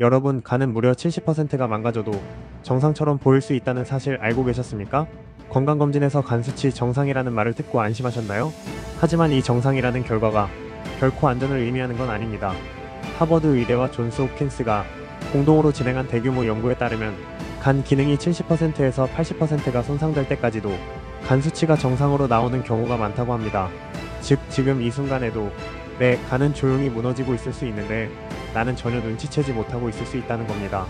여러분, 간은 무려 70%가 망가져도 정상처럼 보일 수 있다는 사실 알고 계셨습니까? 건강검진에서 간 수치 정상이라는 말을 듣고 안심하셨나요? 하지만 이 정상이라는 결과가 결코 안전을 의미하는 건 아닙니다. 하버드 의대와 존스 홉킨스가 공동으로 진행한 대규모 연구에 따르면 간 기능이 70%에서 80%가 손상될 때까지도 간 수치가 정상으로 나오는 경우가 많다고 합니다. 즉, 지금 이 순간에도 내 간은 조용히 무너지고 있을 수 있는데 나는 전혀 눈치채지 못하고 있을 수 있다는 겁니다.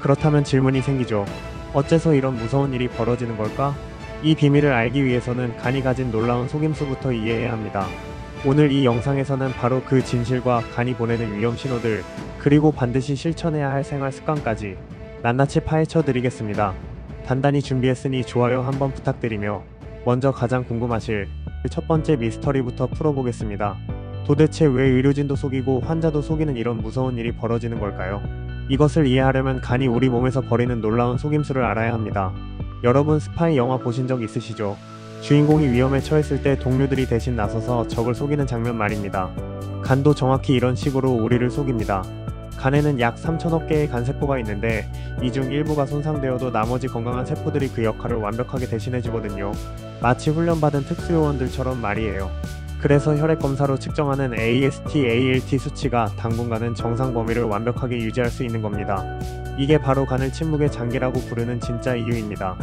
그렇다면 질문이 생기죠. 어째서 이런 무서운 일이 벌어지는 걸까? 이 비밀을 알기 위해서는 간이 가진 놀라운 속임수부터 이해해야 합니다. 오늘 이 영상에서는 바로 그 진실과 간이 보내는 위험 신호들, 그리고 반드시 실천해야 할 생활 습관까지 낱낱이 파헤쳐 드리겠습니다. 단단히 준비했으니 좋아요 한번 부탁드리며 먼저 가장 궁금하실 첫 번째 미스터리부터 풀어보겠습니다. 도대체 왜 의료진도 속이고 환자도 속이는 이런 무서운 일이 벌어지는 걸까요? 이것을 이해하려면 간이 우리 몸에서 벌이는 놀라운 속임수를 알아야 합니다. 여러분, 스파이 영화 보신 적 있으시죠? 주인공이 위험에 처했을 때 동료들이 대신 나서서 적을 속이는 장면 말입니다. 간도 정확히 이런 식으로 우리를 속입니다. 간에는 약 3천억 개의 간세포가 있는데 이 중 일부가 손상되어도 나머지 건강한 세포들이 그 역할을 완벽하게 대신해주거든요. 마치 훈련받은 특수요원들처럼 말이에요. 그래서 혈액검사로 측정하는 AST, ALT 수치가 당분간은 정상 범위를 완벽하게 유지할 수 있는 겁니다. 이게 바로 간을 침묵의 장기라고 부르는 진짜 이유입니다.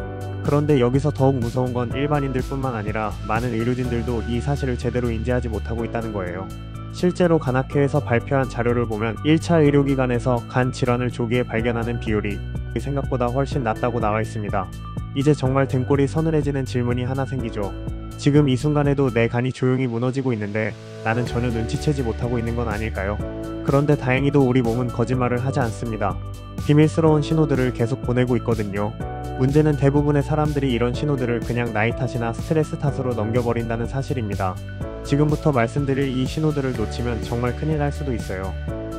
그런데 여기서 더욱 무서운 건 일반인들 뿐만 아니라 많은 의료진들도 이 사실을 제대로 인지하지 못하고 있다는 거예요. 실제로 간학회에서 발표한 자료를 보면 1차 의료기관에서 간 질환을 조기에 발견하는 비율이 생각보다 훨씬 낮다고 나와 있습니다. 이제 정말 등골이 서늘해지는 질문이 하나 생기죠. 지금 이 순간에도 내 간이 조용히 무너지고 있는데 나는 전혀 눈치채지 못하고 있는 건 아닐까요? 그런데 다행히도 우리 몸은 거짓말을 하지 않습니다. 비밀스러운 신호들을 계속 보내고 있거든요. 문제는 대부분의 사람들이 이런 신호들을 그냥 나이 탓이나 스트레스 탓으로 넘겨버린다는 사실입니다. 지금부터 말씀드릴 이 신호들을 놓치면 정말 큰일 날 수도 있어요.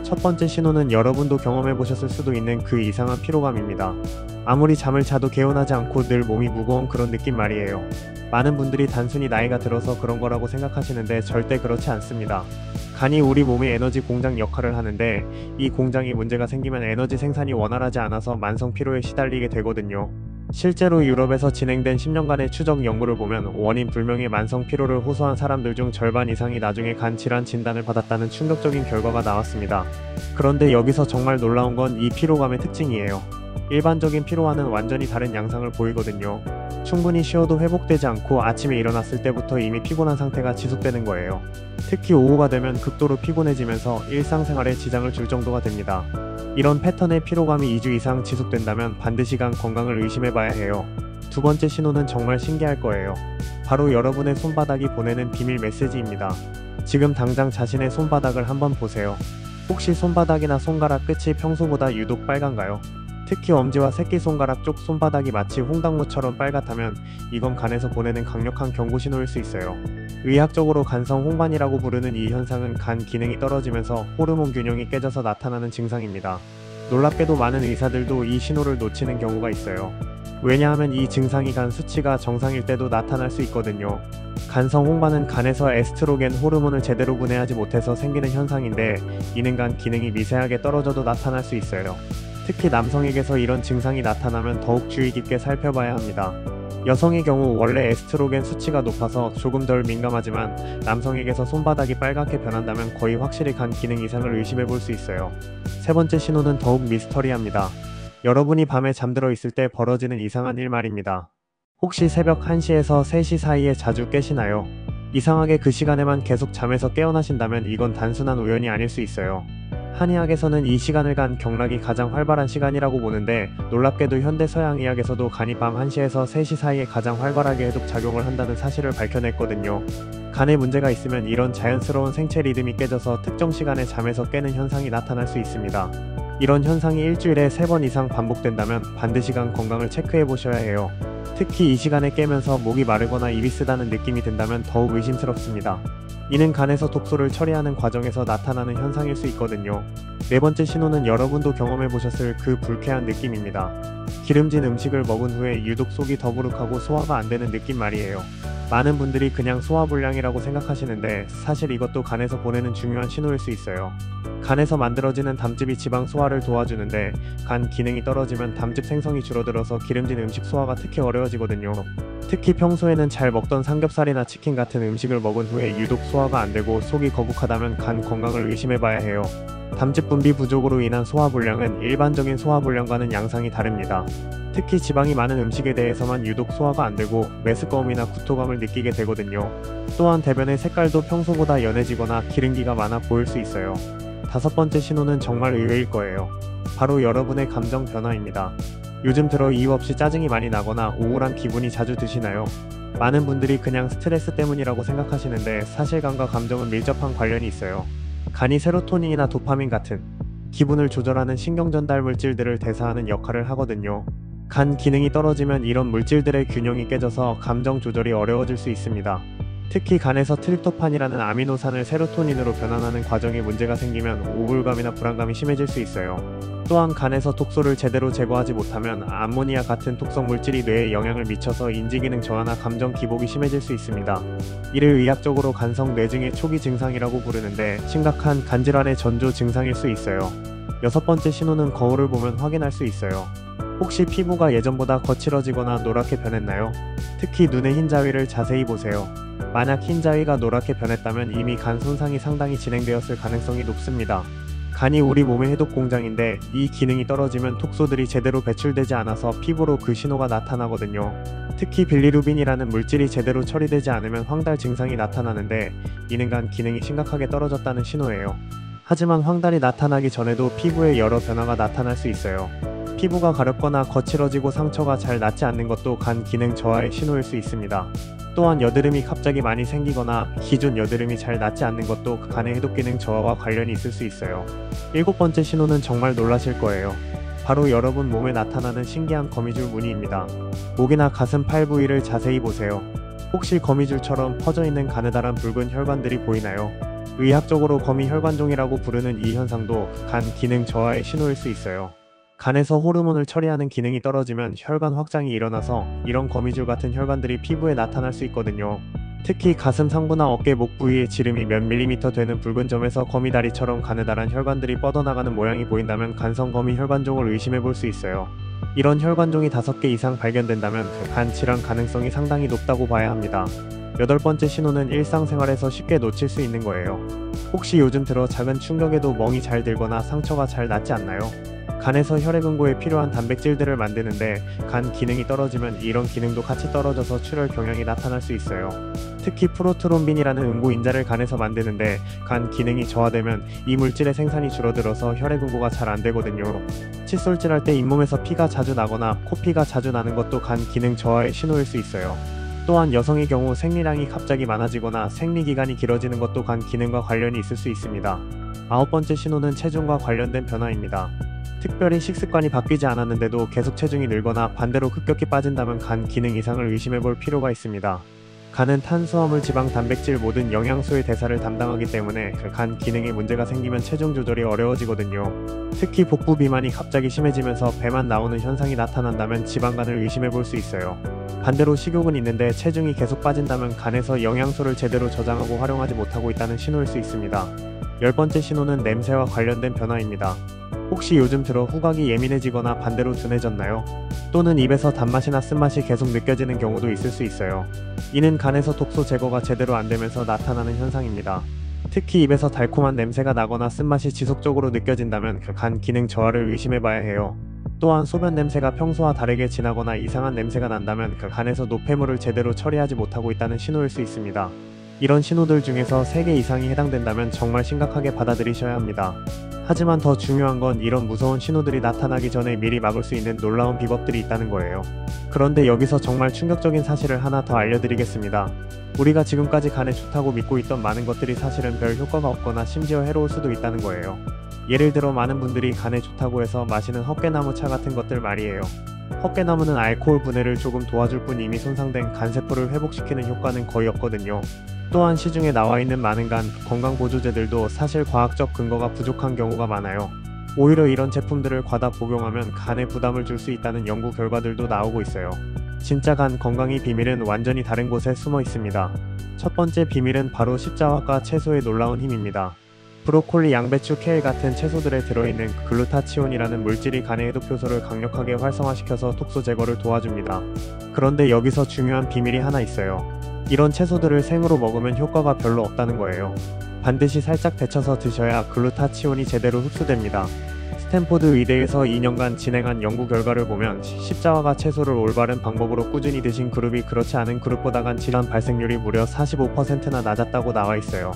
첫 번째 신호는 여러분도 경험해보셨을 수도 있는 그 이상한 피로감입니다. 아무리 잠을 자도 개운하지 않고 늘 몸이 무거운 그런 느낌 말이에요. 많은 분들이 단순히 나이가 들어서 그런 거라고 생각하시는데 절대 그렇지 않습니다. 간이 우리 몸의 에너지 공장 역할을 하는데 이 공장이 문제가 생기면 에너지 생산이 원활하지 않아서 만성 피로에 시달리게 되거든요. 실제로 유럽에서 진행된 10년간의 추적 연구를 보면 원인 불명의 만성 피로를 호소한 사람들 중 절반 이상이 나중에 간 질환 진단을 받았다는 충격적인 결과가 나왔습니다. 그런데 여기서 정말 놀라운 건 이 피로감의 특징이에요. 일반적인 피로와는 완전히 다른 양상을 보이거든요. 충분히 쉬어도 회복되지 않고 아침에 일어났을 때부터 이미 피곤한 상태가 지속되는 거예요. 특히 오후가 되면 극도로 피곤해지면서 일상생활에 지장을 줄 정도가 됩니다. 이런 패턴의 피로감이 2주 이상 지속된다면 반드시 간 건강을 의심해봐야 해요. 두 번째 신호는 정말 신기할 거예요. 바로 여러분의 손바닥이 보내는 비밀 메시지입니다. 지금 당장 자신의 손바닥을 한번 보세요. 혹시 손바닥이나 손가락 끝이 평소보다 유독 빨간가요? 특히 엄지와 새끼손가락 쪽 손바닥이 마치 홍당무처럼 빨갛다면 이건 간에서 보내는 강력한 경고 신호일 수 있어요. 의학적으로 간성 홍반이라고 부르는 이 현상은 간 기능이 떨어지면서 호르몬 균형이 깨져서 나타나는 증상입니다. 놀랍게도 많은 의사들도 이 신호를 놓치는 경우가 있어요. 왜냐하면 이 증상이 간 수치가 정상일 때도 나타날 수 있거든요. 간성 홍반은 간에서 에스트로겐 호르몬을 제대로 분해하지 못해서 생기는 현상인데 이는 간 기능이 미세하게 떨어져도 나타날 수 있어요. 특히 남성에게서 이런 증상이 나타나면 더욱 주의 깊게 살펴봐야 합니다. 여성의 경우 원래 에스트로겐 수치가 높아서 조금 덜 민감하지만 남성에게서 손바닥이 빨갛게 변한다면 거의 확실히 간 기능 이상을 의심해 볼 수 있어요. 세 번째 신호는 더욱 미스터리합니다. 여러분이 밤에 잠들어 있을 때 벌어지는 이상한 일 말입니다. 혹시 새벽 1시에서 3시 사이에 자주 깨시나요? 이상하게 그 시간에만 계속 잠에서 깨어나신다면 이건 단순한 우연이 아닐 수 있어요. 한의학에서는 이 시간을 간 경락이 가장 활발한 시간이라고 보는데 놀랍게도 현대 서양의학에서도 간이 밤 1시에서 3시 사이에 가장 활발하게 해독 작용을 한다는 사실을 밝혀냈거든요. 간에 문제가 있으면 이런 자연스러운 생체 리듬이 깨져서 특정 시간에 잠에서 깨는 현상이 나타날 수 있습니다. 이런 현상이 일주일에 3번 이상 반복된다면 반드시 간 건강을 체크해 보셔야 해요. 특히 이 시간에 깨면서 목이 마르거나 입이 쓰다는 느낌이 든다면 더욱 의심스럽습니다. 이는 간에서 독소를 처리하는 과정에서 나타나는 현상일 수 있거든요. 네 번째 신호는 여러분도 경험해 보셨을 그 불쾌한 느낌입니다. 기름진 음식을 먹은 후에 유독 속이 더부룩하고 소화가 안 되는 느낌 말이에요. 많은 분들이 그냥 소화불량이라고 생각하시는데 사실 이것도 간에서 보내는 중요한 신호일 수 있어요. 간에서 만들어지는 담즙이 지방 소화를 도와주는데 간 기능이 떨어지면 담즙 생성이 줄어들어서 기름진 음식 소화가 특히 어려워지거든요. 특히 평소에는 잘 먹던 삼겹살이나 치킨 같은 음식을 먹은 후에 유독 소화가 안 되고 속이 거북하다면 간 건강을 의심해 봐야 해요. 담즙 분비 부족으로 인한 소화불량은 일반적인 소화불량과는 양상이 다릅니다. 특히 지방이 많은 음식에 대해서만 유독 소화가 안 되고 메스꺼움이나 구토감을 느끼게 되거든요. 또한 대변의 색깔도 평소보다 연해지거나 기름기가 많아 보일 수 있어요. 다섯 번째 신호는 정말 의외일 거예요. 바로 여러분의 감정 변화입니다. 요즘 들어 이유 없이 짜증이 많이 나거나 우울한 기분이 자주 드시나요? 많은 분들이 그냥 스트레스 때문이라고 생각하시는데 사실 간과 감정은 밀접한 관련이 있어요. 간이 세로토닌이나 도파민 같은 기분을 조절하는 신경전달 물질들을 대사하는 역할을 하거든요. 간 기능이 떨어지면 이런 물질들의 균형이 깨져서 감정 조절이 어려워질 수 있습니다. 특히 간에서 트립토판이라는 아미노산을 세로토닌으로 변환하는 과정에 문제가 생기면 우울감이나 불안감이 심해질 수 있어요. 또한 간에서 독소를 제대로 제거하지 못하면 암모니아 같은 독성 물질이 뇌에 영향을 미쳐서 인지기능 저하나 감정 기복이 심해질 수 있습니다. 이를 의학적으로 간성 뇌증의 초기 증상이라고 부르는데 심각한 간질환의 전조 증상일 수 있어요. 여섯 번째 신호는 거울을 보면 확인할 수 있어요. 혹시 피부가 예전보다 거칠어지거나 노랗게 변했나요? 특히 눈의 흰자위를 자세히 보세요. 만약 흰자위가 노랗게 변했다면 이미 간 손상이 상당히 진행되었을 가능성이 높습니다. 간이 우리 몸의 해독 공장인데 이 기능이 떨어지면 독소들이 제대로 배출되지 않아서 피부로 그 신호가 나타나거든요. 특히 빌리루빈이라는 물질이 제대로 처리되지 않으면 황달 증상이 나타나는데 이는 간 기능이 심각하게 떨어졌다는 신호예요. 하지만 황달이 나타나기 전에도 피부에 여러 변화가 나타날 수 있어요. 피부가 가렵거나 거칠어지고 상처가 잘 낫지 않는 것도 간 기능 저하의 신호일 수 있습니다. 또한 여드름이 갑자기 많이 생기거나 기존 여드름이 잘 낫지 않는 것도 간의 해독 기능 저하와 관련이 있을 수 있어요. 일곱 번째 신호는 정말 놀라실 거예요. 바로 여러분 몸에 나타나는 신기한 거미줄 무늬입니다. 목이나 가슴 팔 부위를 자세히 보세요. 혹시 거미줄처럼 퍼져 있는 가느다란 붉은 혈관들이 보이나요? 의학적으로 거미혈관종이라고 부르는 이 현상도 간 기능 저하의 신호일 수 있어요. 간에서 호르몬을 처리하는 기능이 떨어지면 혈관 확장이 일어나서 이런 거미줄 같은 혈관들이 피부에 나타날 수 있거든요. 특히 가슴 상부나 어깨 목 부위에 지름이 몇 밀리미터 되는 붉은 점에서 거미다리처럼 가느다란 혈관들이 뻗어나가는 모양이 보인다면 간성 거미 혈관종을 의심해 볼 수 있어요. 이런 혈관종이 5개 이상 발견된다면 간 질환 가능성이 상당히 높다고 봐야 합니다. 여덟 번째 신호는 일상생활에서 쉽게 놓칠 수 있는 거예요. 혹시 요즘 들어 작은 충격에도 멍이 잘 들거나 상처가 잘 낫지 않나요? 간에서 혈액응고에 필요한 단백질들을 만드는데 간 기능이 떨어지면 이런 기능도 같이 떨어져서 출혈 경향이 나타날 수 있어요. 특히 프로트롬빈이라는 응고인자를 간에서 만드는데 간 기능이 저하되면 이 물질의 생산이 줄어들어서 혈액응고가 잘 안되거든요. 칫솔질할 때 잇몸에서 피가 자주 나거나 코피가 자주 나는 것도 간 기능 저하의 신호일 수 있어요. 또한 여성의 경우 생리량이 갑자기 많아지거나 생리기간이 길어지는 것도 간 기능과 관련이 있을 수 있습니다. 아홉 번째 신호는 체중과 관련된 변화입니다. 특별히 식습관이 바뀌지 않았는데도 계속 체중이 늘거나 반대로 급격히 빠진다면 간 기능 이상을 의심해 볼 필요가 있습니다. 간은 탄수화물, 지방, 단백질 모든 영양소의 대사를 담당하기 때문에 간 기능에 문제가 생기면 체중 조절이 어려워지거든요. 특히 복부 비만이 갑자기 심해지면서 배만 나오는 현상이 나타난다면 지방간을 의심해 볼 수 있어요. 반대로 식욕은 있는데 체중이 계속 빠진다면 간에서 영양소를 제대로 저장하고 활용하지 못하고 있다는 신호일 수 있습니다. 열 번째 신호는 냄새와 관련된 변화입니다. 혹시 요즘 들어 후각이 예민해지거나 반대로 둔해졌나요? 또는 입에서 단맛이나 쓴맛이 계속 느껴지는 경우도 있을 수 있어요. 이는 간에서 독소 제거가 제대로 안되면서 나타나는 현상입니다. 특히 입에서 달콤한 냄새가 나거나 쓴맛이 지속적으로 느껴진다면 간 기능 저하를 의심해봐야 해요. 또한 소변 냄새가 평소와 다르게 진하거나 이상한 냄새가 난다면 간에서 노폐물을 제대로 처리하지 못하고 있다는 신호일 수 있습니다. 이런 신호들 중에서 3개 이상이 해당된다면 정말 심각하게 받아들이셔야 합니다. 하지만 더 중요한 건 이런 무서운 신호들이 나타나기 전에 미리 막을 수 있는 놀라운 비법들이 있다는 거예요. 그런데 여기서 정말 충격적인 사실을 하나 더 알려드리겠습니다. 우리가 지금까지 간에 좋다고 믿고 있던 많은 것들이 사실은 별 효과가 없거나 심지어 해로울 수도 있다는 거예요. 예를 들어 많은 분들이 간에 좋다고 해서 마시는 헛개나무 차 같은 것들 말이에요. 헛개나무는 알코올 분해를 조금 도와줄 뿐 이미 손상된 간세포를 회복시키는 효과는 거의 없거든요. 또한 시중에 나와 있는 많은 건강보조제들도 사실 과학적 근거가 부족한 경우가 많아요. 오히려 이런 제품들을 과다 복용하면 간에 부담을 줄 수 있다는 연구 결과들도 나오고 있어요. 진짜 간 건강의 비밀은 완전히 다른 곳에 숨어 있습니다. 첫 번째 비밀은 바로 십자화과 채소의 놀라운 힘입니다. 브로콜리, 양배추, 케일 같은 채소들에 들어있는 글루타치온이라는 물질이 간의 해독효소를 강력하게 활성화시켜서 독소 제거를 도와줍니다. 그런데 여기서 중요한 비밀이 하나 있어요. 이런 채소들을 생으로 먹으면 효과가 별로 없다는 거예요. 반드시 살짝 데쳐서 드셔야 글루타치온이 제대로 흡수됩니다. 스탠포드 의대에서 2년간 진행한 연구 결과를 보면 십자화과 채소를 올바른 방법으로 꾸준히 드신 그룹이 그렇지 않은 그룹보다 간 질환 발생률이 무려 45%나 낮았다고 나와 있어요.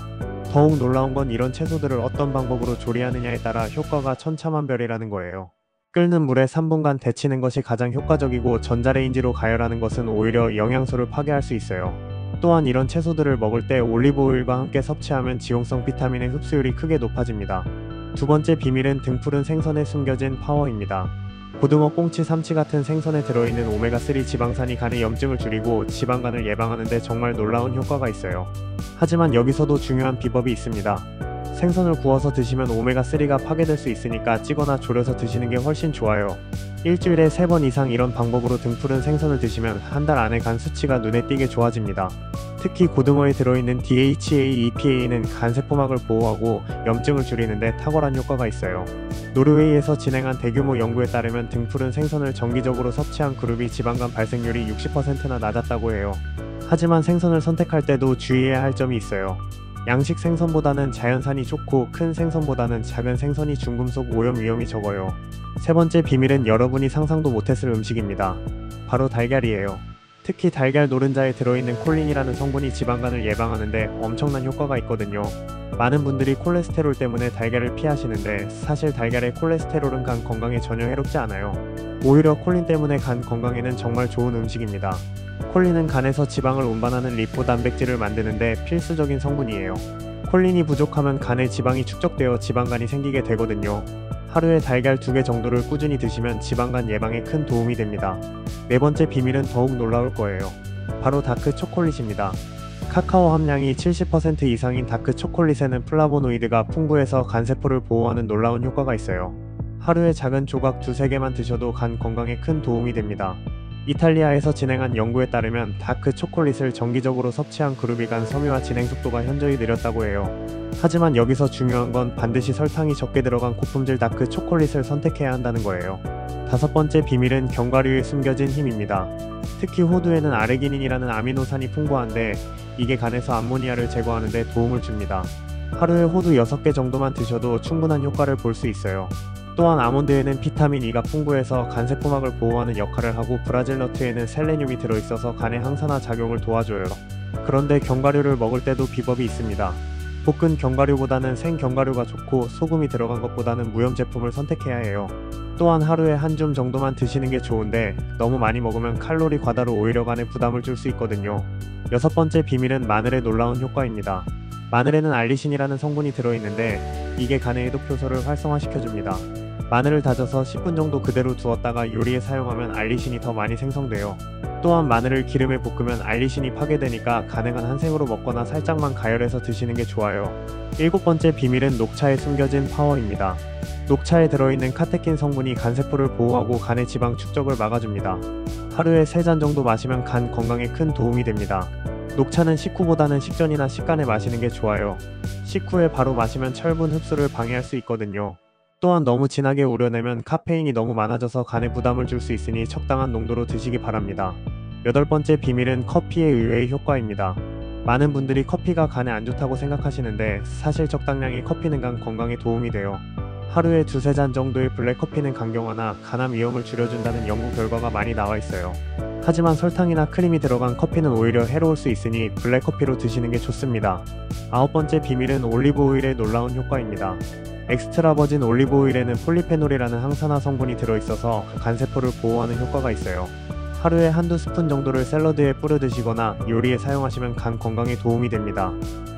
더욱 놀라운 건 이런 채소들을 어떤 방법으로 조리하느냐에 따라 효과가 천차만별이라는 거예요. 끓는 물에 3분간 데치는 것이 가장 효과적이고 전자레인지로 가열하는 것은 오히려 영양소를 파괴할 수 있어요. 또한 이런 채소들을 먹을 때 올리브오일과 함께 섭취하면 지용성 비타민의 흡수율이 크게 높아집니다. 두 번째 비밀은 등푸른 생선에 숨겨진 파워입니다. 고등어, 꽁치, 삼치 같은 생선에 들어있는 오메가3 지방산이 간의 염증을 줄이고 지방간을 예방하는 데 정말 놀라운 효과가 있어요. 하지만 여기서도 중요한 비법이 있습니다. 생선을 구워서 드시면 오메가3가 파괴될 수 있으니까 찌거나 졸여서 드시는 게 훨씬 좋아요. 일주일에 3번 이상 이런 방법으로 등푸른 생선을 드시면 한 달 안에 간 수치가 눈에 띄게 좋아집니다. 특히 고등어에 들어있는 DHA, EPA는 간세포막을 보호하고 염증을 줄이는데 탁월한 효과가 있어요. 노르웨이에서 진행한 대규모 연구에 따르면 등푸른 생선을 정기적으로 섭취한 그룹이 지방간 발생률이 60%나 낮았다고 해요. 하지만 생선을 선택할 때도 주의해야 할 점이 있어요. 양식 생선보다는 자연산이 좋고 큰 생선보다는 작은 생선이 중금속 오염 위험이 적어요. 세 번째 비밀은 여러분이 상상도 못했을 음식입니다. 바로 달걀이에요. 특히 달걀 노른자에 들어있는 콜린이라는 성분이 지방간을 예방하는데 엄청난 효과가 있거든요. 많은 분들이 콜레스테롤 때문에 달걀을 피하시는데 사실 달걀의 콜레스테롤은 간 건강에 전혀 해롭지 않아요. 오히려 콜린 때문에 간 건강에는 정말 좋은 음식입니다. 콜린은 간에서 지방을 운반하는 리포 단백질을 만드는데 필수적인 성분이에요. 콜린이 부족하면 간에 지방이 축적되어 지방간이 생기게 되거든요. 하루에 달걀 2개 정도를 꾸준히 드시면 지방간 예방에 큰 도움이 됩니다. 네 번째 비밀은 더욱 놀라울 거예요. 바로 다크 초콜릿입니다. 카카오 함량이 70% 이상인 다크 초콜릿에는 플라보노이드가 풍부해서 간세포를 보호하는 놀라운 효과가 있어요. 하루에 작은 조각 2-3개만 드셔도 간 건강에 큰 도움이 됩니다. 이탈리아에서 진행한 연구에 따르면 다크 초콜릿을 정기적으로 섭취한 그룹이 간 섬유화 진행 속도가 현저히 느렸다고 해요. 하지만 여기서 중요한 건 반드시 설탕이 적게 들어간 고품질 다크 초콜릿을 선택해야 한다는 거예요. 다섯 번째 비밀은 견과류에 숨겨진 힘입니다. 특히 호두에는 아르기닌이라는 아미노산이 풍부한데 이게 간에서 암모니아를 제거하는 데 도움을 줍니다. 하루에 호두 6개 정도만 드셔도 충분한 효과를 볼 수 있어요. 또한 아몬드에는 비타민 E가 풍부해서 간세포막을 보호하는 역할을 하고 브라질 너트에는 셀레늄이 들어있어서 간의 항산화 작용을 도와줘요. 그런데 견과류를 먹을 때도 비법이 있습니다. 볶은 견과류보다는 생 견과류가 좋고 소금이 들어간 것보다는 무염 제품을 선택해야 해요. 또한 하루에 한 줌 정도만 드시는 게 좋은데 너무 많이 먹으면 칼로리 과다로 오히려 간에 부담을 줄 수 있거든요. 여섯 번째 비밀은 마늘의 놀라운 효과입니다. 마늘에는 알리신이라는 성분이 들어있는데 이게 간의 해독효소를 활성화시켜줍니다. 마늘을 다져서 10분 정도 그대로 두었다가 요리에 사용하면 알리신이 더 많이 생성돼요. 또한 마늘을 기름에 볶으면 알리신이 파괴되니까 가능한 한생으로 먹거나 살짝만 가열해서 드시는 게 좋아요. 일곱 번째 비밀은 녹차에 숨겨진 파워입니다. 녹차에 들어있는 카테킨 성분이 간세포를 보호하고 간의 지방 축적을 막아줍니다. 하루에 3잔 정도 마시면 간 건강에 큰 도움이 됩니다. 녹차는 식후보다는 식전이나 식간에 마시는 게 좋아요. 식후에 바로 마시면 철분 흡수를 방해할 수 있거든요. 또한 너무 진하게 우려내면 카페인이 너무 많아져서 간에 부담을 줄 수 있으니 적당한 농도로 드시기 바랍니다. 여덟 번째 비밀은 커피의 의외의 효과입니다. 많은 분들이 커피가 간에 안 좋다고 생각하시는데 사실 적당량의 커피는 간 건강에 도움이 돼요. 하루에 2-3잔 정도의 블랙커피는 간경화나 간암 위험을 줄여준다는 연구 결과가 많이 나와 있어요. 하지만 설탕이나 크림이 들어간 커피는 오히려 해로울 수 있으니 블랙커피로 드시는 게 좋습니다. 아홉 번째 비밀은 올리브오일의 놀라운 효과입니다. 엑스트라 버진 올리브오일에는 폴리페놀이라는 항산화 성분이 들어있어서 간세포를 보호하는 효과가 있어요. 하루에 한두 스푼 정도를 샐러드에 뿌려 드시거나 요리에 사용하시면 간 건강에 도움이 됩니다.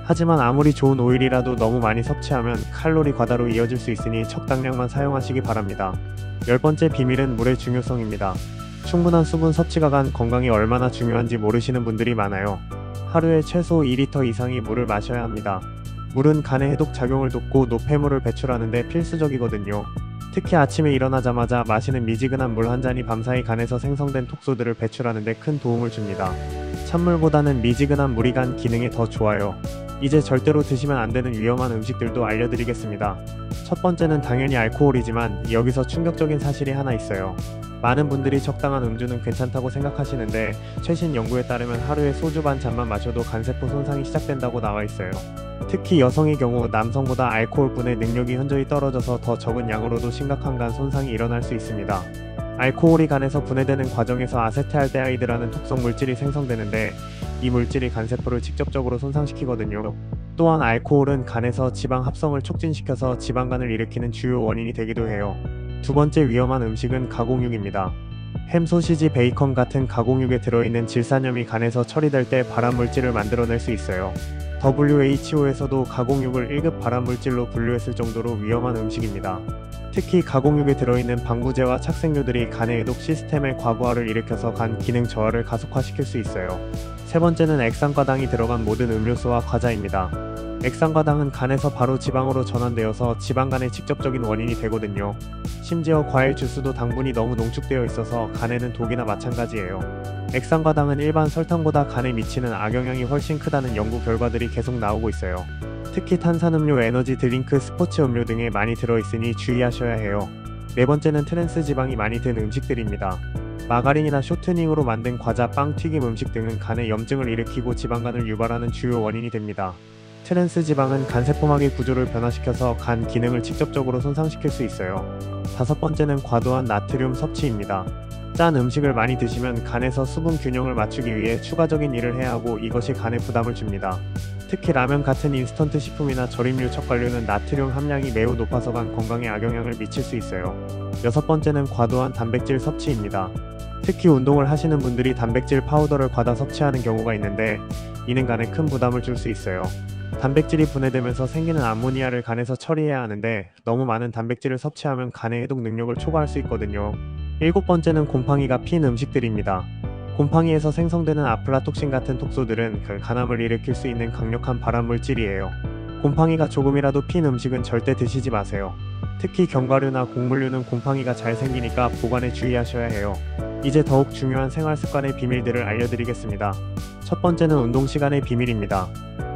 하지만 아무리 좋은 오일이라도 너무 많이 섭취하면 칼로리 과다로 이어질 수 있으니 적당량만 사용하시기 바랍니다. 10번째 비밀은 물의 중요성입니다. 충분한 수분 섭취가 간 건강에 얼마나 중요한지 모르시는 분들이 많아요. 하루에 최소 2리터 이상의 물을 마셔야 합니다. 물은 간의 해독 작용을 돕고 노폐물을 배출하는 데 필수적이거든요. 특히 아침에 일어나자마자 마시는 미지근한 물 한 잔이 밤사이 간에서 생성된 톡소들을 배출하는 데 큰 도움을 줍니다. 찬물보다는 미지근한 물이 간 기능에 더 좋아요. 이제 절대로 드시면 안 되는 위험한 음식들도 알려드리겠습니다. 첫 번째는 당연히 알코올이지만 여기서 충격적인 사실이 하나 있어요. 많은 분들이 적당한 음주는 괜찮다고 생각하시는데 최신 연구에 따르면 하루에 소주 반 잔만 마셔도 간세포 손상이 시작된다고 나와 있어요. 특히 여성의 경우 남성보다 알코올분해 능력이 현저히 떨어져서 더 적은 양으로도 심각한 간 손상이 일어날 수 있습니다. 알코올이 간에서 분해되는 과정에서 아세트알데하이드라는 독성 물질이 생성되는데 이 물질이 간세포를 직접적으로 손상시키거든요. 또한 알코올은 간에서 지방 합성을 촉진시켜서 지방간을 일으키는 주요 원인이 되기도 해요. 두 번째 위험한 음식은 가공육입니다. 햄, 소시지, 베이컨 같은 가공육에 들어있는 질산염이 간에서 처리될 때 발암물질을 만들어낼 수 있어요. WHO에서도 가공육을 1급 발암물질로 분류했을 정도로 위험한 음식입니다. 특히 가공육에 들어있는 방부제와 착색류들이 간의 해독 시스템의 과부하를 일으켜서 간 기능 저하를 가속화시킬 수 있어요. 세 번째는 액상과당이 들어간 모든 음료수와 과자입니다. 액상과당은 간에서 바로 지방으로 전환되어서 지방간의 직접적인 원인이 되거든요. 심지어 과일 주스도 당분이 너무 농축되어 있어서 간에는 독이나 마찬가지예요. 액상과당은 일반 설탕보다 간에 미치는 악영향이 훨씬 크다는 연구 결과들이 계속 나오고 있어요. 특히 탄산음료, 에너지 드링크, 스포츠 음료 등에 많이 들어있으니 주의하셔야 해요. 네 번째는 트랜스 지방이 많이 든 음식들입니다. 마가린이나 쇼트닝으로 만든 과자, 빵, 튀김 음식 등은 간에 염증을 일으키고 지방간을 유발하는 주요 원인이 됩니다. 트랜스 지방은 간세포막의 구조를 변화시켜서 간 기능을 직접적으로 손상시킬 수 있어요. 다섯 번째는 과도한 나트륨 섭취입니다. 짠 음식을 많이 드시면 간에서 수분 균형을 맞추기 위해 추가적인 일을 해야 하고 이것이 간에 부담을 줍니다. 특히 라면 같은 인스턴트 식품이나 절임류, 젓갈류는 나트륨 함량이 매우 높아서 간 건강에 악영향을 미칠 수 있어요. 여섯 번째는 과도한 단백질 섭취입니다. 특히 운동을 하시는 분들이 단백질 파우더를 과다 섭취하는 경우가 있는데 이는 간에 큰 부담을 줄 수 있어요. 단백질이 분해되면서 생기는 암모니아를 간에서 처리해야 하는데 너무 많은 단백질을 섭취하면 간의 해독 능력을 초과할 수 있거든요. 일곱 번째는 곰팡이가 핀 음식들입니다. 곰팡이에서 생성되는 아플라톡신 같은 톡소들은 간암을 일으킬 수 있는 강력한 발암물질이에요. 곰팡이가 조금이라도 핀 음식은 절대 드시지 마세요. 특히 견과류나 곡물류는 곰팡이가 잘 생기니까 보관에 주의하셔야 해요. 이제 더욱 중요한 생활습관의 비밀들을 알려드리겠습니다. 첫 번째는 운동 시간의 비밀입니다.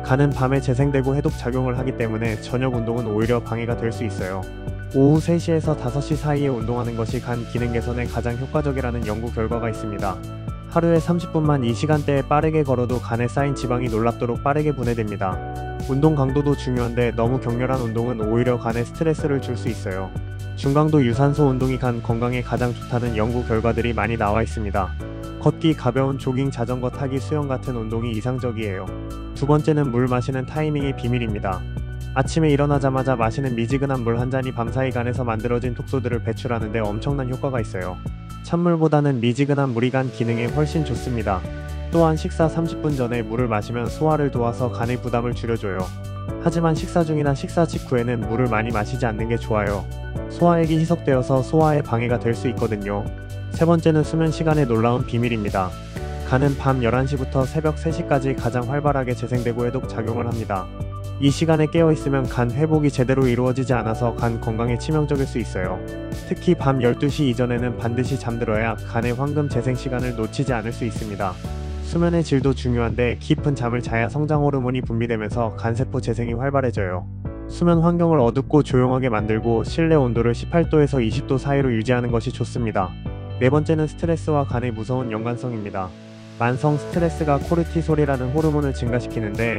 간은 밤에 재생되고 해독 작용을 하기 때문에 저녁 운동은 오히려 방해가 될 수 있어요. 오후 3시에서 5시 사이에 운동하는 것이 간 기능 개선에 가장 효과적이라는 연구 결과가 있습니다. 하루에 30분만 이 시간대에 빠르게 걸어도 간에 쌓인 지방이 놀랍도록 빠르게 분해됩니다. 운동 강도도 중요한데 너무 격렬한 운동은 오히려 간에 스트레스를 줄 수 있어요. 중강도 유산소 운동이 간 건강에 가장 좋다는 연구 결과들이 많이 나와 있습니다. 걷기, 가벼운 조깅, 자전거 타기, 수영 같은 운동이 이상적이에요. 두 번째는 물 마시는 타이밍의 비밀입니다. 아침에 일어나자마자 마시는 미지근한 물 한 잔이 밤사이 간에서 만들어진 톡소들을 배출하는 데 엄청난 효과가 있어요. 찬물보다는 미지근한 물이 간 기능에 훨씬 좋습니다. 또한 식사 30분 전에 물을 마시면 소화를 도와서 간의 부담을 줄여줘요. 하지만 식사 중이나 식사 직후에는 물을 많이 마시지 않는 게 좋아요. 소화액이 희석되어서 소화에 방해가 될 수 있거든요. 세 번째는 수면 시간의 놀라운 비밀입니다. 간은 밤 11시부터 새벽 3시까지 가장 활발하게 재생되고 해독 작용을 합니다. 이 시간에 깨어있으면 간 회복이 제대로 이루어지지 않아서 간 건강에 치명적일 수 있어요. 특히 밤 12시 이전에는 반드시 잠들어야 간의 황금 재생 시간을 놓치지 않을 수 있습니다. 수면의 질도 중요한데 깊은 잠을 자야 성장 호르몬이 분비되면서 간세포 재생이 활발해져요. 수면 환경을 어둡고 조용하게 만들고 실내 온도를 18도에서 20도 사이로 유지하는 것이 좋습니다. 네 번째는 스트레스와 간의 무서운 연관성입니다. 만성 스트레스가 코르티솔이라는 호르몬을 증가시키는데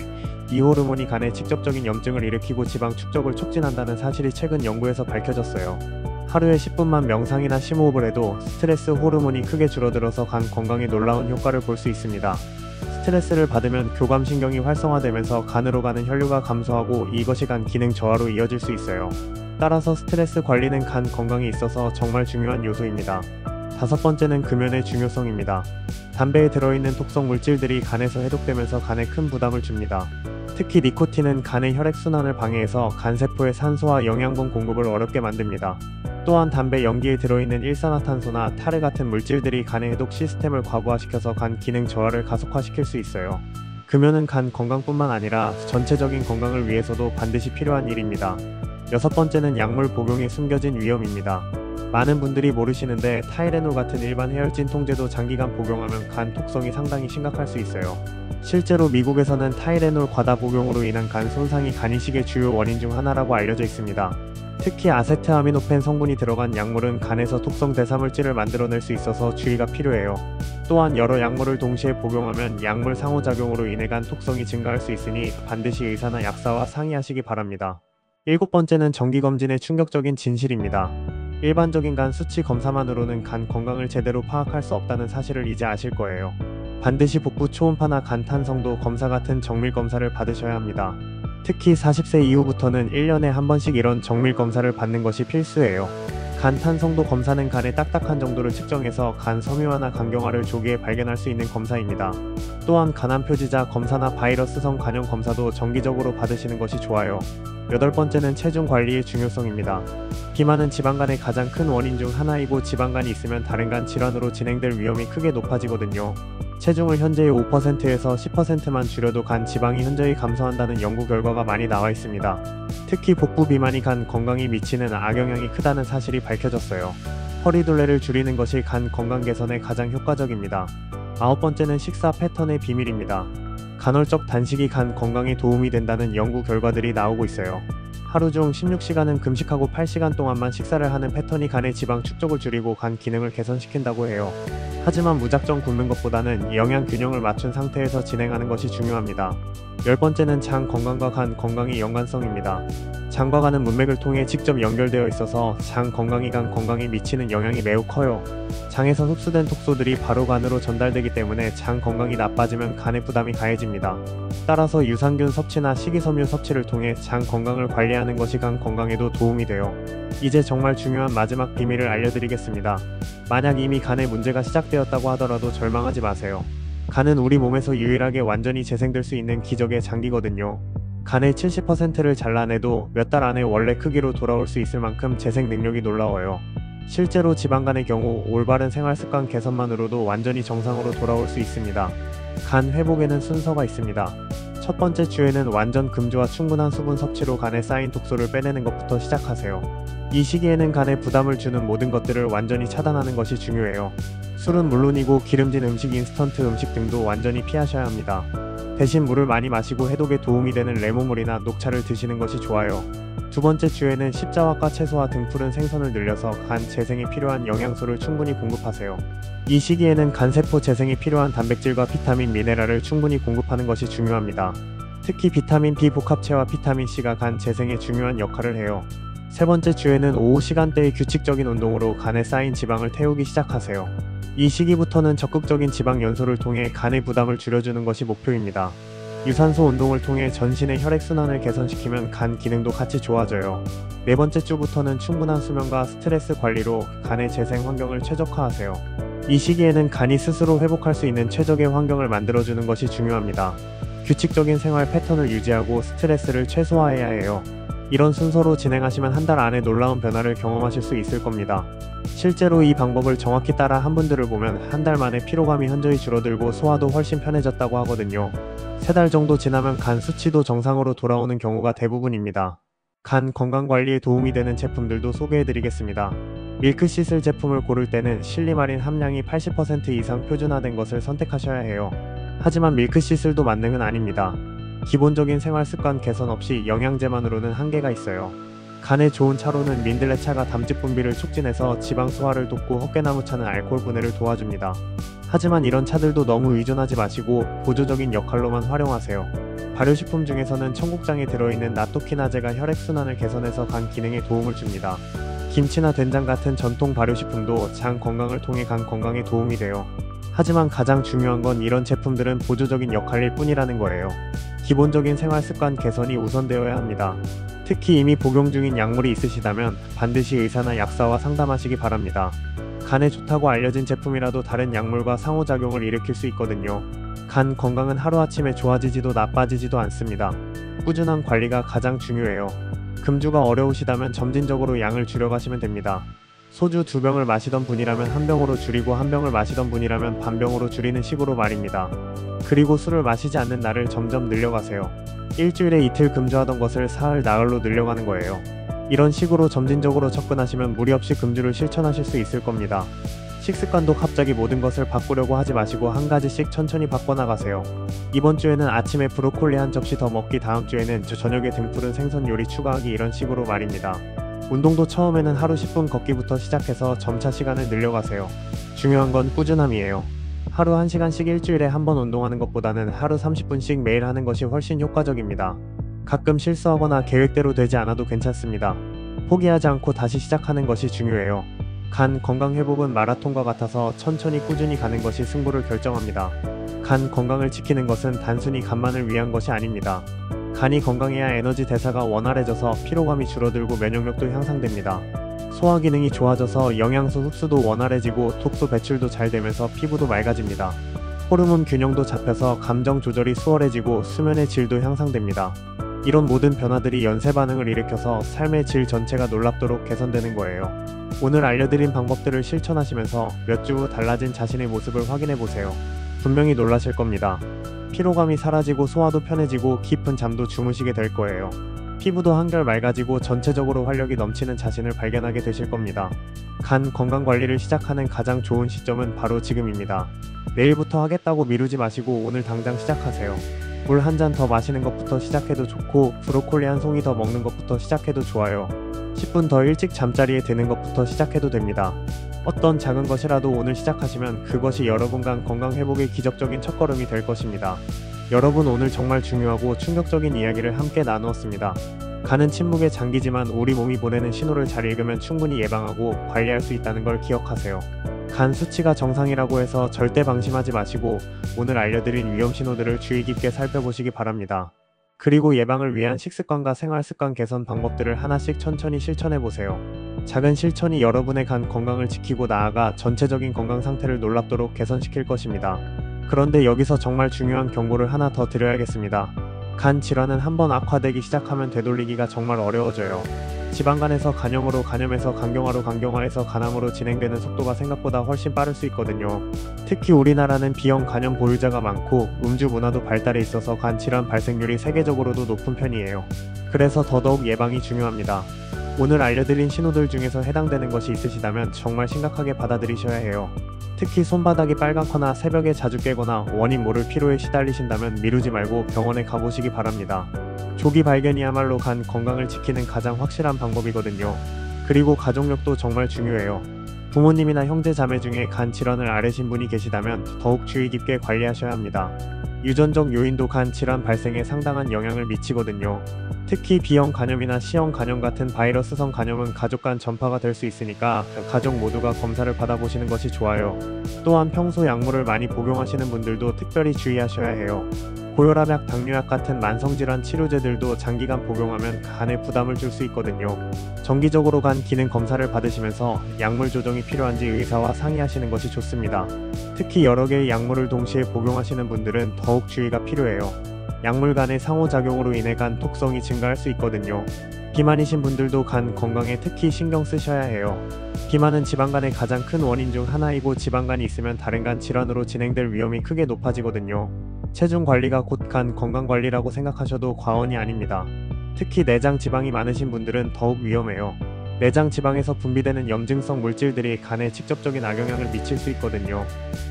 이 호르몬이 간에 직접적인 염증을 일으키고 지방 축적을 촉진한다는 사실이 최근 연구에서 밝혀졌어요. 하루에 10분만 명상이나 심호흡을 해도 스트레스 호르몬이 크게 줄어들어서 간 건강에 놀라운 효과를 볼 수 있습니다. 스트레스를 받으면 교감신경이 활성화되면서 간으로 가는 혈류가 감소하고 이것이 간 기능 저하로 이어질 수 있어요. 따라서 스트레스 관리는 간 건강에 있어서 정말 중요한 요소입니다. 5번째는 금연의 중요성입니다. 담배에 들어있는 독성 물질들이 간에서 해독되면서 간에 큰 부담을 줍니다. 특히 니코틴은 간의 혈액순환을 방해해서 간세포의 산소와 영양분 공급을 어렵게 만듭니다. 또한 담배 연기에 들어있는 일산화탄소나 타르 같은 물질들이 간의 해독 시스템을 과부하시켜서 간 기능 저하를 가속화시킬 수 있어요. 금연은 간 건강뿐만 아니라 전체적인 건강을 위해서도 반드시 필요한 일입니다. 6번째는 약물 복용에 숨겨진 위험입니다. 많은 분들이 모르시는데 타이레놀 같은 일반 해열진 통제도 장기간 복용하면 간 독성이 상당히 심각할 수 있어요. 실제로 미국에서는 타이레놀 과다 복용으로 인한 간 손상이 간 이식의 주요 원인 중 하나라고 알려져 있습니다. 특히 아세트아미노펜 성분이 들어간 약물은 간에서 독성 대사물질을 만들어낼 수 있어서 주의가 필요해요. 또한 여러 약물을 동시에 복용하면 약물 상호작용으로 인해 간 독성이 증가할 수 있으니 반드시 의사나 약사와 상의하시기 바랍니다. 7번째는 정기검진의 충격적인 진실입니다. 일반적인 간 수치 검사만으로는 간 건강을 제대로 파악할 수 없다는 사실을 이제 아실 거예요. 반드시 복부 초음파나 간 탄성도 검사 같은 정밀 검사를 받으셔야 합니다. 특히 40세 이후부터는 1년에 한 번씩 이런 정밀 검사를 받는 것이 필수예요. 간 탄성도 검사는 간의 딱딱한 정도를 측정해서 간 섬유화나 간경화를 조기에 발견할 수 있는 검사입니다. 또한 간암 표지자 검사나 바이러스성 간염 검사도 정기적으로 받으시는 것이 좋아요. 8번째는 체중 관리의 중요성입니다. 비만은 지방간의 가장 큰 원인 중 하나이고 지방간이 있으면 다른 간 질환으로 진행될 위험이 크게 높아지거든요. 체중을 현재의 5%에서 10%만 줄여도 간 지방이 현저히 감소한다는 연구 결과가 많이 나와 있습니다. 특히 복부 비만이 간 건강에 미치는 악영향이 크다는 사실이 밝혀졌어요. 허리둘레를 줄이는 것이 간 건강 개선에 가장 효과적입니다. 9번째는 식사 패턴의 비밀입니다. 간헐적 단식이 간 건강에 도움이 된다는 연구 결과들이 나오고 있어요. 하루 중 16시간은 금식하고 8시간 동안만 식사를 하는 패턴이 간의 지방 축적을 줄이고 간 기능을 개선시킨다고 해요. 하지만 무작정 굶는 것보다는 영양 균형을 맞춘 상태에서 진행하는 것이 중요합니다. 10번째는 장 건강과 간 건강의 연관성입니다. 장과 간은 문맥을 통해 직접 연결되어 있어서 장 건강이 간 건강에 미치는 영향이 매우 커요. 장에서 흡수된 독소들이 바로 간으로 전달되기 때문에 장 건강이 나빠지면 간의 부담이 가해집니다. 따라서 유산균 섭취나 식이섬유 섭취를 통해 장 건강을 관리하는 것이 간 건강에도 도움이 돼요. 이제 정말 중요한 마지막 비밀을 알려드리겠습니다. 만약 이미 간에 문제가 시작되었다고 하더라도 절망하지 마세요. 간은 우리 몸에서 유일하게 완전히 재생될 수 있는 기적의 장기거든요. 간의 70%를 잘라내도 몇 달 안에 원래 크기로 돌아올 수 있을 만큼 재생 능력이 놀라워요. 실제로 지방간의 경우 올바른 생활습관 개선만으로도 완전히 정상으로 돌아올 수 있습니다. 간 회복에는 순서가 있습니다. 첫 번째 주에는 완전 금주와 충분한 수분 섭취로 간에 쌓인 독소를 빼내는 것부터 시작하세요. 이 시기에는 간에 부담을 주는 모든 것들을 완전히 차단하는 것이 중요해요. 술은 물론이고 기름진 음식, 인스턴트 음식 등도 완전히 피하셔야 합니다. 대신 물을 많이 마시고 해독에 도움이 되는 레몬물이나 녹차를 드시는 것이 좋아요. 두 번째 주에는 십자화과 채소와 등 푸른 생선을 늘려서 간 재생에 필요한 영양소를 충분히 공급하세요. 이 시기에는 간세포 재생에 필요한 단백질과 비타민, 미네랄을 충분히 공급하는 것이 중요합니다. 특히 비타민 B 복합체와 비타민 C가 간 재생에 중요한 역할을 해요. 세 번째 주에는 오후 시간대의 규칙적인 운동으로 간에 쌓인 지방을 태우기 시작하세요. 이 시기부터는 적극적인 지방 연소를 통해 간의 부담을 줄여주는 것이 목표입니다. 유산소 운동을 통해 전신의 혈액순환을 개선시키면 간 기능도 같이 좋아져요. 네 번째 주부터는 충분한 수면과 스트레스 관리로 간의 재생 환경을 최적화하세요. 이 시기에는 간이 스스로 회복할 수 있는 최적의 환경을 만들어주는 것이 중요합니다. 규칙적인 생활 패턴을 유지하고 스트레스를 최소화해야 해요. 이런 순서로 진행하시면 한 달 안에 놀라운 변화를 경험하실 수 있을 겁니다. 실제로 이 방법을 정확히 따라 한 분들을 보면 한 달 만에 피로감이 현저히 줄어들고 소화도 훨씬 편해졌다고 하거든요. 3달 정도 지나면 간 수치도 정상으로 돌아오는 경우가 대부분입니다. 간 건강관리에 도움이 되는 제품들도 소개해드리겠습니다. 밀크시슬 제품을 고를 때는 실리마린 함량이 80% 이상 표준화된 것을 선택하셔야 해요. 하지만 밀크시슬도 만능은 아닙니다. 기본적인 생활습관 개선 없이 영양제만으로는 한계가 있어요. 간에 좋은 차로는 민들레차가 담즙 분비를 촉진해서 지방 소화를 돕고 헛개나무차는 알코올 분해를 도와줍니다. 하지만 이런 차들도 너무 의존하지 마시고 보조적인 역할로만 활용하세요. 발효식품 중에서는 청국장에 들어있는 나토키나제가 혈액순환을 개선해서 간 기능에 도움을 줍니다. 김치나 된장 같은 전통 발효식품도 장 건강을 통해 간 건강에 도움이 돼요. 하지만 가장 중요한 건 이런 제품들은 보조적인 역할일 뿐이라는 거예요. 기본적인 생활습관 개선이 우선되어야 합니다. 특히 이미 복용 중인 약물이 있으시다면 반드시 의사나 약사와 상담하시기 바랍니다. 간에 좋다고 알려진 제품이라도 다른 약물과 상호작용을 일으킬 수 있거든요. 간 건강은 하루아침에 좋아지지도 나빠지지도 않습니다. 꾸준한 관리가 가장 중요해요. 금주가 어려우시다면 점진적으로 양을 줄여가시면 됩니다. 소주 2병을 마시던 분이라면 1병으로 줄이고 1병을 마시던 분이라면 반병으로 줄이는 식으로 말입니다. 그리고 술을 마시지 않는 날을 점점 늘려가세요. 일주일에 이틀 금주하던 것을 사흘 나흘로 늘려가는 거예요. 이런 식으로 점진적으로 접근하시면 무리 없이 금주를 실천하실 수 있을 겁니다. 식습관도 갑자기 모든 것을 바꾸려고 하지 마시고 한 가지씩 천천히 바꿔나가세요. 이번 주에는 아침에 브로콜리 한 접시 더 먹기, 다음 주에는 저녁에 등푸른 생선 요리 추가하기, 이런 식으로 말입니다. 운동도 처음에는 하루 10분 걷기부터 시작해서 점차 시간을 늘려가세요. 중요한 건 꾸준함이에요. 하루 1시간씩 일주일에 한 번 운동하는 것보다는 하루 30분씩 매일 하는 것이 훨씬 효과적입니다. 가끔 실수하거나 계획대로 되지 않아도 괜찮습니다. 포기하지 않고 다시 시작하는 것이 중요해요. 간 건강 회복은 마라톤과 같아서 천천히 꾸준히 가는 것이 승부를 결정합니다. 간 건강을 지키는 것은 단순히 간만을 위한 것이 아닙니다. 간이 건강해야 에너지 대사가 원활해져서 피로감이 줄어들고 면역력도 향상됩니다. 소화 기능이 좋아져서 영양소 흡수도 원활해지고 독소 배출도 잘 되면서 피부도 맑아집니다. 호르몬 균형도 잡혀서 감정 조절이 수월해지고 수면의 질도 향상됩니다. 이런 모든 변화들이 연쇄 반응을 일으켜서 삶의 질 전체가 놀랍도록 개선되는 거예요. 오늘 알려드린 방법들을 실천하시면서 몇 주 후 달라진 자신의 모습을 확인해보세요. 분명히 놀라실 겁니다. 피로감이 사라지고 소화도 편해지고 깊은 잠도 주무시게 될 거예요. 피부도 한결 맑아지고 전체적으로 활력이 넘치는 자신을 발견하게 되실 겁니다. 간 건강관리를 시작하는 가장 좋은 시점은 바로 지금입니다. 내일부터 하겠다고 미루지 마시고 오늘 당장 시작하세요. 물 한 잔 더 마시는 것부터 시작해도 좋고 브로콜리 한 송이 더 먹는 것부터 시작해도 좋아요. 10분 더 일찍 잠자리에 드는 것부터 시작해도 됩니다. 어떤 작은 것이라도 오늘 시작하시면 그것이 여러분 간 건강 회복의 기적적인 첫걸음이 될 것입니다. 여러분, 오늘 정말 중요하고 충격적인 이야기를 함께 나누었습니다. 간은 침묵의 장기지만 우리 몸이 보내는 신호를 잘 읽으면 충분히 예방하고 관리할 수 있다는 걸 기억하세요. 간 수치가 정상이라고 해서 절대 방심하지 마시고 오늘 알려드린 위험 신호들을 주의 깊게 살펴보시기 바랍니다. 그리고 예방을 위한 식습관과 생활습관 개선 방법들을 하나씩 천천히 실천해보세요. 작은 실천이 여러분의 간 건강을 지키고 나아가 전체적인 건강 상태를 놀랍도록 개선시킬 것입니다. 그런데 여기서 정말 중요한 경고를 하나 더 드려야겠습니다. 간 질환은 한번 악화되기 시작하면 되돌리기가 정말 어려워져요. 지방간에서 간염으로, 간염에서 간경화로, 간경화에서 간암으로 진행되는 속도가 생각보다 훨씬 빠를 수 있거든요. 특히 우리나라는 B형 간염 보유자가 많고 음주 문화도 발달해 있어서 간 질환 발생률이 세계적으로도 높은 편이에요. 그래서 더더욱 예방이 중요합니다. 오늘 알려드린 신호들 중에서 해당되는 것이 있으시다면 정말 심각하게 받아들이셔야 해요. 특히 손바닥이 빨갛거나 새벽에 자주 깨거나 원인 모를 피로에 시달리신다면 미루지 말고 병원에 가보시기 바랍니다. 조기 발견이야말로 간 건강을 지키는 가장 확실한 방법이거든요. 그리고 가족력도 정말 중요해요. 부모님이나 형제 자매 중에 간 질환을 앓으신 분이 계시다면 더욱 주의 깊게 관리하셔야 합니다. 유전적 요인도 간 질환 발생에 상당한 영향을 미치거든요. 특히 B형 간염이나 C형 간염 같은 바이러스성 간염은 가족 간 전파가 될 수 있으니까 가족 모두가 검사를 받아보시는 것이 좋아요. 또한 평소 약물을 많이 복용하시는 분들도 특별히 주의하셔야 해요. 고혈압약, 당뇨약 같은 만성질환 치료제들도 장기간 복용하면 간에 부담을 줄 수 있거든요. 정기적으로 간 기능 검사를 받으시면서 약물 조정이 필요한지 의사와 상의하시는 것이 좋습니다. 특히 여러 개의 약물을 동시에 복용하시는 분들은 더욱 주의가 필요해요. 약물 간의 상호작용으로 인해 간 독성이 증가할 수 있거든요. 비만이신 분들도 간 건강에 특히 신경 쓰셔야 해요. 비만은 지방간의 가장 큰 원인 중 하나이고 지방간이 있으면 다른 간 질환으로 진행될 위험이 크게 높아지거든요. 체중 관리가 곧 간 건강 관리라고 생각하셔도 과언이 아닙니다. 특히 내장 지방이 많으신 분들은 더욱 위험해요. 내장 지방에서 분비되는 염증성 물질들이 간에 직접적인 악영향을 미칠 수 있거든요.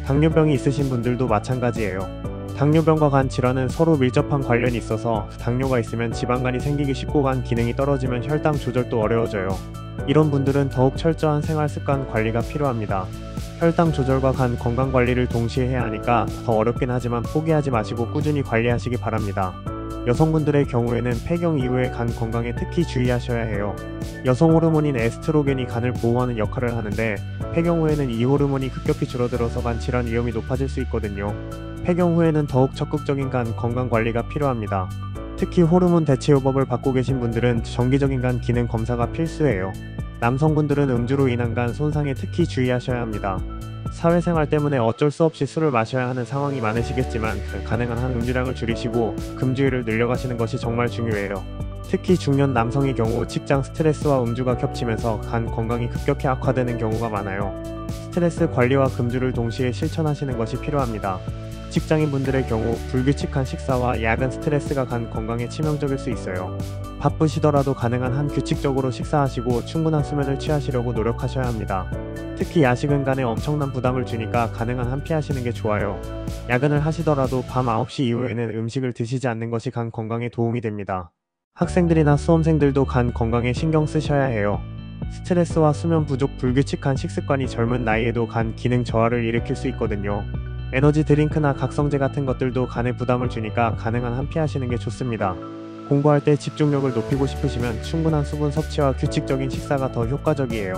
당뇨병이 있으신 분들도 마찬가지예요. 당뇨병과 간 질환은 서로 밀접한 관련이 있어서 당뇨가 있으면 지방간이 생기기 쉽고 간 기능이 떨어지면 혈당 조절도 어려워져요. 이런 분들은 더욱 철저한 생활습관 관리가 필요합니다. 혈당 조절과 간 건강 관리를 동시에 해야 하니까 더 어렵긴 하지만 포기하지 마시고 꾸준히 관리하시기 바랍니다. 여성분들의 경우에는 폐경 이후의 간 건강에 특히 주의하셔야 해요. 여성 호르몬인 에스트로겐이 간을 보호하는 역할을 하는데 폐경 후에는 이 호르몬이 급격히 줄어들어서 간 질환 위험이 높아질 수 있거든요. 폐경 후에는 더욱 적극적인 간 건강 관리가 필요합니다. 특히 호르몬 대체요법을 받고 계신 분들은 정기적인 간 기능 검사가 필수예요. 남성분들은 음주로 인한 간 손상에 특히 주의하셔야 합니다. 사회생활 때문에 어쩔 수 없이 술을 마셔야 하는 상황이 많으시겠지만 가능한 한 음주량을 줄이시고 금주일을 늘려가시는 것이 정말 중요해요. 특히 중년 남성의 경우 직장 스트레스와 음주가 겹치면서 간 건강이 급격히 악화되는 경우가 많아요. 스트레스 관리와 금주를 동시에 실천하시는 것이 필요합니다. 직장인분들의 경우 불규칙한 식사와 야근 스트레스가 간 건강에 치명적일 수 있어요. 바쁘시더라도 가능한 한 규칙적으로 식사하시고 충분한 수면을 취하시려고 노력하셔야 합니다. 특히 야식은 간에 엄청난 부담을 주니까 가능한 한 피하시는 게 좋아요. 야근을 하시더라도 밤 9시 이후에는 음식을 드시지 않는 것이 간 건강에 도움이 됩니다. 학생들이나 수험생들도 간 건강에 신경 쓰셔야 해요. 스트레스와 수면 부족, 불규칙한 식습관이 젊은 나이에도 간 기능 저하를 일으킬 수 있거든요. 에너지 드링크나 각성제 같은 것들도 간에 부담을 주니까 가능한 한 피하시는 게 좋습니다. 공부할 때 집중력을 높이고 싶으시면 충분한 수분 섭취와 규칙적인 식사가 더 효과적이에요.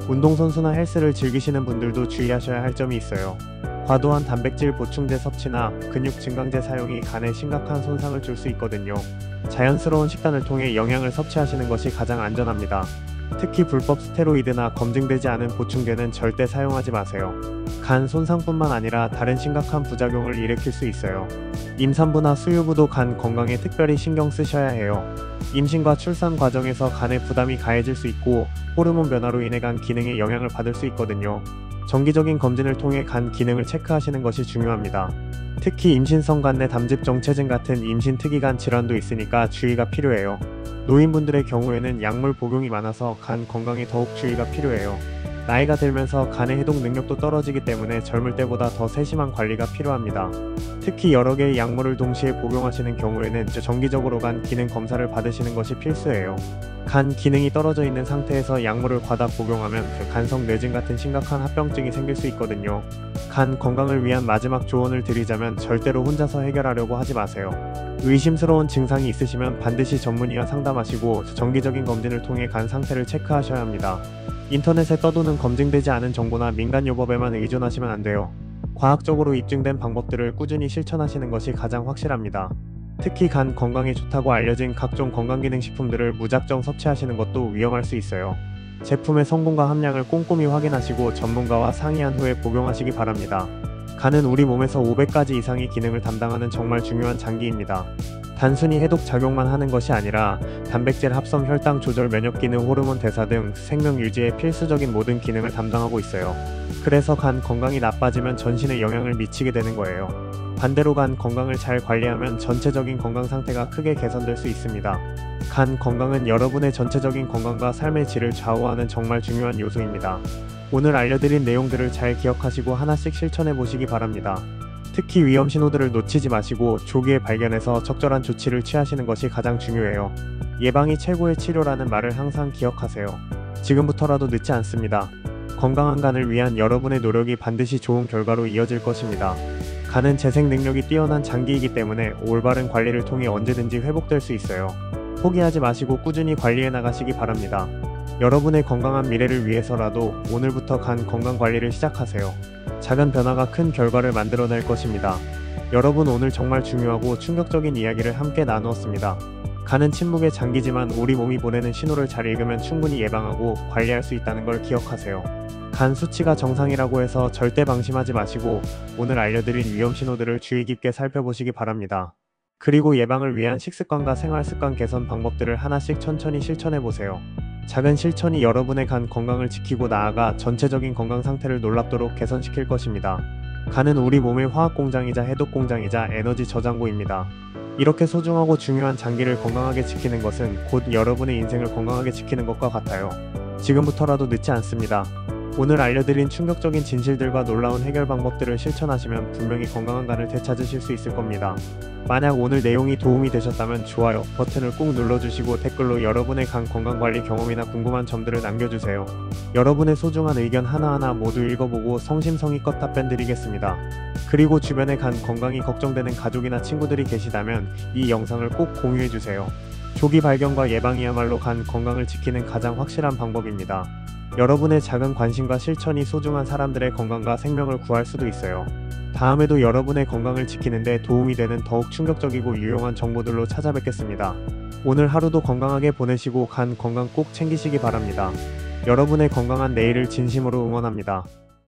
운동선수나 헬스를 즐기시는 분들도 주의하셔야 할 점이 있어요. 과도한 단백질 보충제 섭취나 근육 증강제 사용이 간에 심각한 손상을 줄 수 있거든요. 자연스러운 식단을 통해 영양을 섭취하시는 것이 가장 안전합니다. 특히 불법 스테로이드나 검증되지 않은 보충제는 절대 사용하지 마세요. 간 손상뿐만 아니라 다른 심각한 부작용을 일으킬 수 있어요. 임산부나 수유부도 간 건강에 특별히 신경 쓰셔야 해요. 임신과 출산 과정에서 간에 부담이 가해질 수 있고 호르몬 변화로 인해 간 기능에 영향을 받을 수 있거든요. 정기적인 검진을 통해 간 기능을 체크하시는 것이 중요합니다. 특히 임신성 간내 담즙 정체증 같은 임신 특이간 질환도 있으니까 주의가 필요해요. 노인분들의 경우에는 약물 복용이 많아서 간 건강에 더욱 주의가 필요해요. 나이가 들면서 간의 해독 능력도 떨어지기 때문에 젊을 때보다 더 세심한 관리가 필요합니다. 특히 여러 개의 약물을 동시에 복용하시는 경우에는 정기적으로 간 기능 검사를 받으시는 것이 필수예요. 간 기능이 떨어져 있는 상태에서 약물을 과다 복용하면 간성 뇌증 같은 심각한 합병증이 생길 수 있거든요. 간 건강을 위한 마지막 조언을 드리자면 절대로 혼자서 해결하려고 하지 마세요. 의심스러운 증상이 있으시면 반드시 전문의와 상담하시고 정기적인 검진을 통해 간 상태를 체크하셔야 합니다. 인터넷에 떠도는 검증되지 않은 정보나 민간요법에만 의존하시면 안 돼요. 과학적으로 입증된 방법들을 꾸준히 실천하시는 것이 가장 확실합니다. 특히 간 건강에 좋다고 알려진 각종 건강기능식품들을 무작정 섭취하시는 것도 위험할 수 있어요. 제품의 성분과 함량을 꼼꼼히 확인하시고 전문가와 상의한 후에 복용하시기 바랍니다. 간은 우리 몸에서 500가지 이상의 기능을 담당하는 정말 중요한 장기입니다. 단순히 해독 작용만 하는 것이 아니라 단백질 합성, 혈당 조절, 면역 기능, 호르몬 대사 등 생명 유지에 필수적인 모든 기능을 담당하고 있어요. 그래서 간 건강이 나빠지면 전신에 영향을 미치게 되는 거예요. 반대로 간 건강을 잘 관리하면 전체적인 건강 상태가 크게 개선될 수 있습니다. 간 건강은 여러분의 전체적인 건강과 삶의 질을 좌우하는 정말 중요한 요소입니다. 오늘 알려드린 내용들을 잘 기억하시고 하나씩 실천해 보시기 바랍니다. 특히 위험 신호들을 놓치지 마시고 조기에 발견해서 적절한 조치를 취하시는 것이 가장 중요해요. 예방이 최고의 치료라는 말을 항상 기억하세요. 지금부터라도 늦지 않습니다. 건강한 간을 위한 여러분의 노력이 반드시 좋은 결과로 이어질 것입니다. 간은 재생 능력이 뛰어난 장기이기 때문에 올바른 관리를 통해 언제든지 회복될 수 있어요. 포기하지 마시고 꾸준히 관리해 나가시기 바랍니다. 여러분의 건강한 미래를 위해서라도 오늘부터 간 건강 관리를 시작하세요. 작은 변화가 큰 결과를 만들어낼 것입니다. 여러분, 오늘 정말 중요하고 충격적인 이야기를 함께 나누었습니다. 간은 침묵의 장기지만 우리 몸이 보내는 신호를 잘 읽으면 충분히 예방하고 관리할 수 있다는 걸 기억하세요. 간 수치가 정상이라고 해서 절대 방심하지 마시고 오늘 알려드린 위험 신호들을 주의 깊게 살펴보시기 바랍니다. 그리고 예방을 위한 식습관과 생활습관 개선 방법들을 하나씩 천천히 실천해보세요. 작은 실천이 여러분의 간 건강을 지키고 나아가 전체적인 건강 상태를 놀랍도록 개선시킬 것입니다. 간은 우리 몸의 화학공장이자 해독공장이자 에너지 저장고입니다. 이렇게 소중하고 중요한 장기를 건강하게 지키는 것은 곧 여러분의 인생을 건강하게 지키는 것과 같아요. 지금부터라도 늦지 않습니다. 오늘 알려드린 충격적인 진실들과 놀라운 해결 방법들을 실천하시면 분명히 건강한 간을 되찾으실 수 있을 겁니다. 만약 오늘 내용이 도움이 되셨다면 좋아요 버튼을 꼭 눌러주시고 댓글로 여러분의 간 건강관리 경험이나 궁금한 점들을 남겨주세요. 여러분의 소중한 의견 하나하나 모두 읽어보고 성심성의껏 답변드리겠습니다. 그리고 주변에 간 건강이 걱정되는 가족이나 친구들이 계시다면 이 영상을 꼭 공유해주세요. 조기 발견과 예방이야말로 간 건강을 지키는 가장 확실한 방법입니다. 여러분의 작은 관심과 실천이 소중한 사람들의 건강과 생명을 구할 수도 있어요. 다음에도 여러분의 건강을 지키는데 도움이 되는 더욱 충격적이고 유용한 정보들로 찾아뵙겠습니다. 오늘 하루도 건강하게 보내시고 간 건강 꼭 챙기시기 바랍니다. 여러분의 건강한 내일을 진심으로 응원합니다.